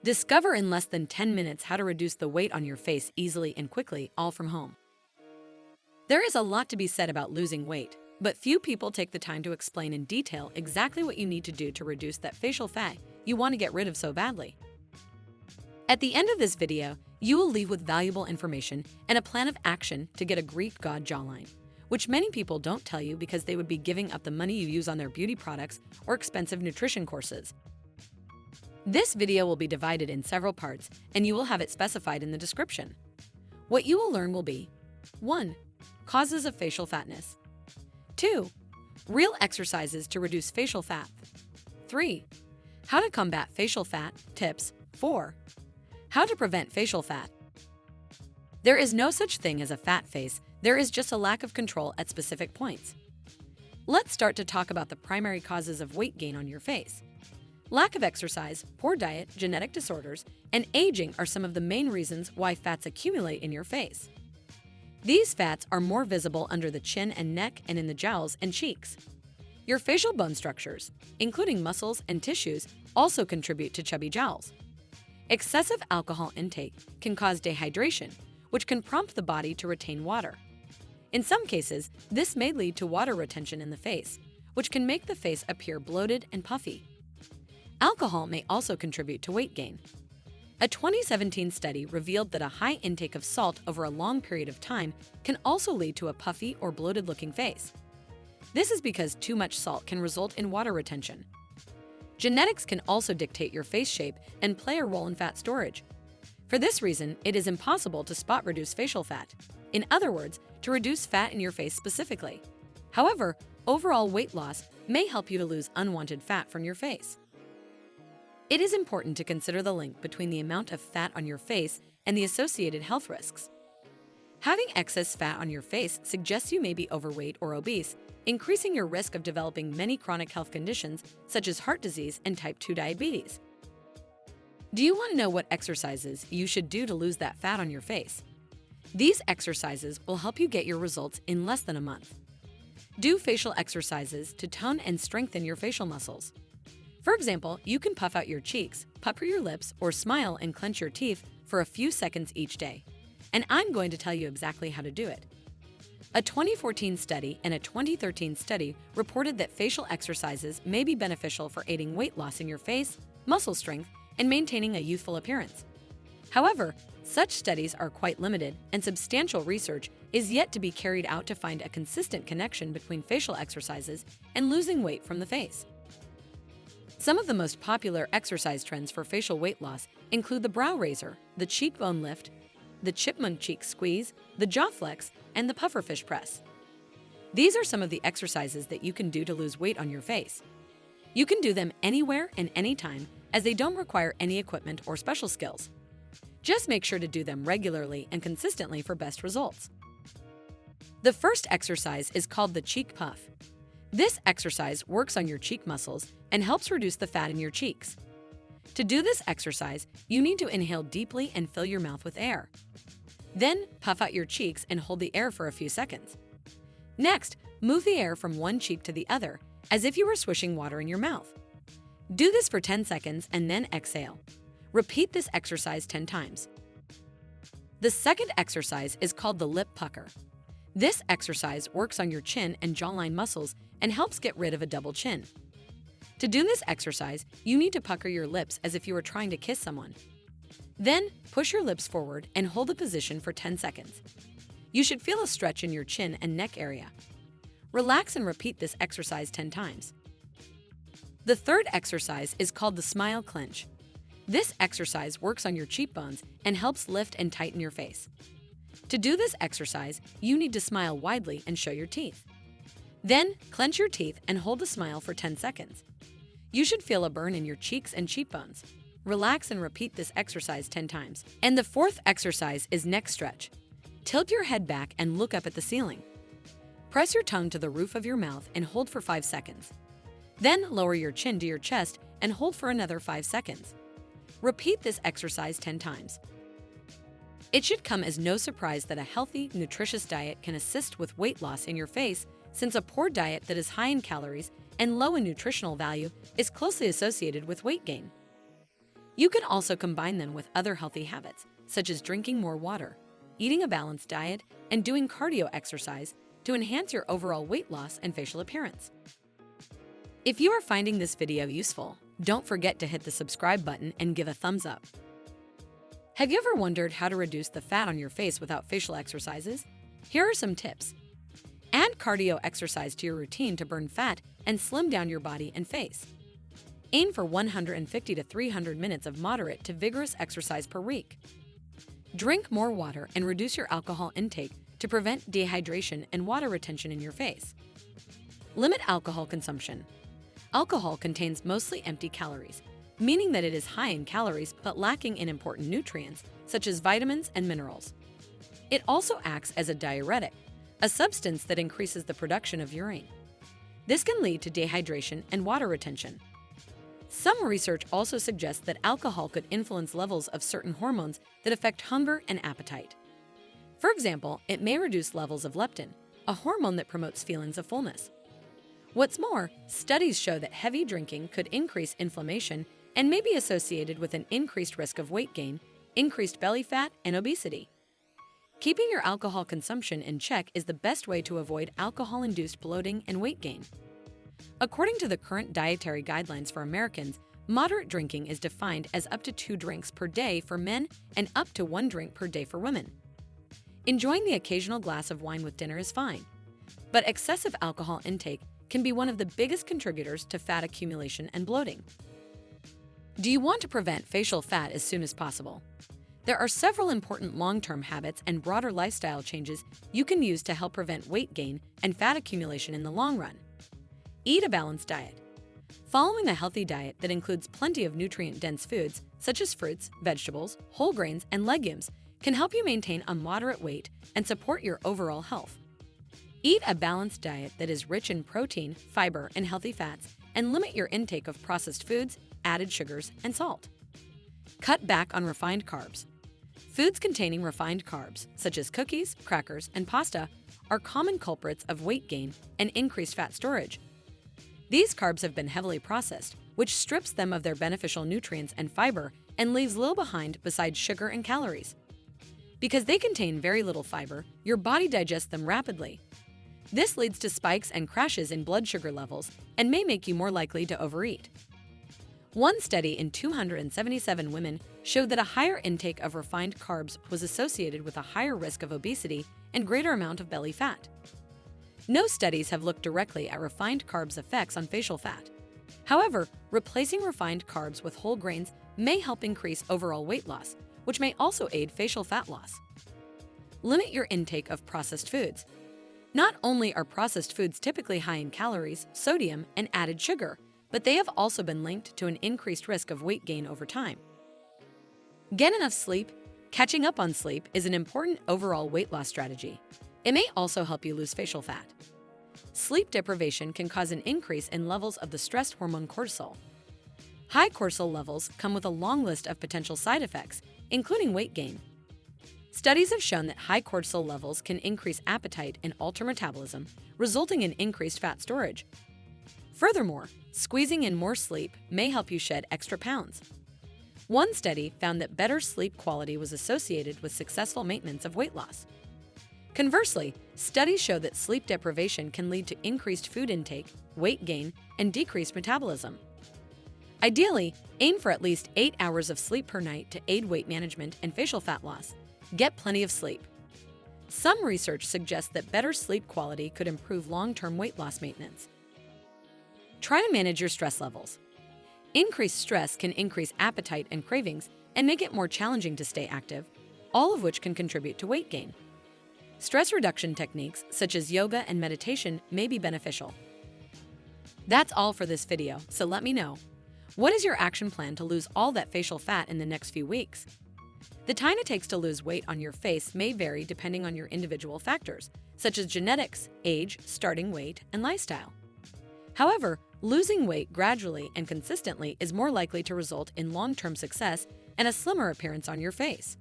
Discover in less than 10 minutes how to reduce the weight on your face easily and quickly, all from home. There is a lot to be said about losing weight, but few people take the time to explain in detail exactly what you need to do to reduce that facial fat you want to get rid of so badly. At the end of this video, you will leave with valuable information and a plan of action to get a Greek god jawline, which many people don't tell you because they would be giving up the money you use on their beauty products or expensive nutrition courses. This video will be divided in several parts, and you will have it specified in the description. What you will learn will be 1. Causes of facial fatness. 2. Real exercises to reduce facial fat. 3. How to combat facial fat tips. 4. How to prevent facial fat. There is no such thing as a fat face, there is just a lack of control at specific points. Let's start to talk about the primary causes of weight gain on your face. Lack of exercise, poor diet, genetic disorders, and aging are some of the main reasons why fats accumulate in your face. These fats are more visible under the chin and neck and in the jowls and cheeks. Your facial bone structures, including muscles and tissues, also contribute to chubby jowls. Excessive alcohol intake can cause dehydration, which can prompt the body to retain water. In some cases, this may lead to water retention in the face, which can make the face appear bloated and puffy. Alcohol may also contribute to weight gain. A 2017 study revealed that a high intake of salt over a long period of time can also lead to a puffy or bloated-looking face. This is because too much salt can result in water retention. Genetics can also dictate your face shape and play a role in fat storage. For this reason, it is impossible to spot reduce facial fat. In other words, to reduce fat in your face specifically. However, overall weight loss may help you to lose unwanted fat from your face. It is important to consider the link between the amount of fat on your face and the associated health risks. Having excess fat on your face suggests you may be overweight or obese, increasing your risk of developing many chronic health conditions such as heart disease and type 2 diabetes. Do you want to know what exercises you should do to lose that fat on your face? These exercises will help you get your results in less than a month. Do facial exercises to tone and strengthen your facial muscles. For example, you can puff out your cheeks, pucker your lips, or smile and clench your teeth for a few seconds each day. And I'm going to tell you exactly how to do it. A 2014 study and a 2013 study reported that facial exercises may be beneficial for aiding weight loss in your face, muscle strength, and maintaining a youthful appearance. However, such studies are quite limited, and substantial research is yet to be carried out to find a consistent connection between facial exercises and losing weight from the face. Some of the most popular exercise trends for facial weight loss include the brow raiser, the cheekbone lift, the chipmunk cheek squeeze, the jaw flex, and the pufferfish press. These are some of the exercises that you can do to lose weight on your face. You can do them anywhere and anytime, as they don't require any equipment or special skills. Just make sure to do them regularly and consistently for best results. The first exercise is called the cheek puff. This exercise works on your cheek muscles and helps reduce the fat in your cheeks. To do this exercise, you need to inhale deeply and fill your mouth with air. Then, puff out your cheeks and hold the air for a few seconds. Next, move the air from one cheek to the other, as if you were swishing water in your mouth. Do this for 10 seconds and then exhale. Repeat this exercise 10 times. The second exercise is called the lip pucker. This exercise works on your chin and jawline muscles and helps get rid of a double chin. To do this exercise, you need to pucker your lips as if you were trying to kiss someone. Then, push your lips forward and hold the position for 10 seconds. You should feel a stretch in your chin and neck area. Relax and repeat this exercise 10 times. The third exercise is called the smile clench. This exercise works on your cheekbones and helps lift and tighten your face. To do this exercise, you need to smile widely and show your teeth. Then, clench your teeth and hold the smile for 10 seconds. You should feel a burn in your cheeks and cheekbones. Relax and repeat this exercise 10 times. And the fourth exercise is neck stretch. Tilt your head back and look up at the ceiling. Press your tongue to the roof of your mouth and hold for 5 seconds. Then lower your chin to your chest and hold for another 5 seconds. Repeat this exercise 10 times. It should come as no surprise that a healthy, nutritious diet can assist with weight loss in your face, since a poor diet that is high in calories and low in nutritional value is closely associated with weight gain. You can also combine them with other healthy habits, such as drinking more water, eating a balanced diet, and doing cardio exercise to enhance your overall weight loss and facial appearance. If you are finding this video useful, don't forget to hit the subscribe button and give a thumbs up. Have you ever wondered how to reduce the fat on your face without facial exercises? Here are some tips. Add cardio exercise to your routine to burn fat and slim down your body and face. Aim for 150 to 300 minutes of moderate to vigorous exercise per week. Drink more water and reduce your alcohol intake to prevent dehydration and water retention in your face. Limit alcohol consumption. Alcohol contains mostly empty calories, meaning that it is high in calories but lacking in important nutrients such as vitamins and minerals. It also acts as a diuretic, a substance that increases the production of urine. This can lead to dehydration and water retention. Some research also suggests that alcohol could influence levels of certain hormones that affect hunger and appetite. For example, it may reduce levels of leptin, a hormone that promotes feelings of fullness. What's more, studies show that heavy drinking could increase inflammation and may be associated with an increased risk of weight gain, increased belly fat, and obesity. Keeping your alcohol consumption in check is the best way to avoid alcohol-induced bloating and weight gain. According to the current dietary guidelines for Americans, moderate drinking is defined as up to 2 drinks per day for men and up to 1 drink per day for women. Enjoying the occasional glass of wine with dinner is fine, but excessive alcohol intake can be one of the biggest contributors to fat accumulation and bloating. Do you want to prevent facial fat as soon as possible? There are several important long-term habits and broader lifestyle changes you can use to help prevent weight gain and fat accumulation in the long run. Eat a balanced diet. Following a healthy diet that includes plenty of nutrient-dense foods, such as fruits, vegetables, whole grains, and legumes, can help you maintain a moderate weight and support your overall health. Eat a balanced diet that is rich in protein, fiber, and healthy fats, and limit your intake of processed foods, added sugars, and salt. Cut back on refined carbs. Foods containing refined carbs, such as cookies, crackers, and pasta, are common culprits of weight gain and increased fat storage. These carbs have been heavily processed, which strips them of their beneficial nutrients and fiber and leaves little behind besides sugar and calories. Because they contain very little fiber, your body digests them rapidly. This leads to spikes and crashes in blood sugar levels and may make you more likely to overeat. One study in 277 women showed that a higher intake of refined carbs was associated with a higher risk of obesity and greater amount of belly fat. No studies have looked directly at refined carbs' effects on facial fat. However, replacing refined carbs with whole grains may help increase overall weight loss, which may also aid facial fat loss. Limit your intake of processed foods. Not only are processed foods typically high in calories, sodium, and added sugar, but they have also been linked to an increased risk of weight gain over time. Get enough sleep. Catching up on sleep is an important overall weight loss strategy. It may also help you lose facial fat. Sleep deprivation can cause an increase in levels of the stress hormone cortisol. High cortisol levels come with a long list of potential side effects, including weight gain. Studies have shown that high cortisol levels can increase appetite and alter metabolism, resulting in increased fat storage. Furthermore, squeezing in more sleep may help you shed extra pounds. One study found that better sleep quality was associated with successful maintenance of weight loss. Conversely, studies show that sleep deprivation can lead to increased food intake, weight gain, and decreased metabolism. Ideally, aim for at least 8 hours of sleep per night to aid weight management and facial fat loss. Get plenty of sleep. Some research suggests that better sleep quality could improve long-term weight loss maintenance. Try to manage your stress levels. Increased stress can increase appetite and cravings and make it more challenging to stay active, all of which can contribute to weight gain. Stress reduction techniques such as yoga and meditation may be beneficial. That's all for this video, so let me know. What is your action plan to lose all that facial fat in the next few weeks? The time it takes to lose weight on your face may vary depending on your individual factors, such as genetics, age, starting weight, and lifestyle. However, losing weight gradually and consistently is more likely to result in long-term success and a slimmer appearance on your face.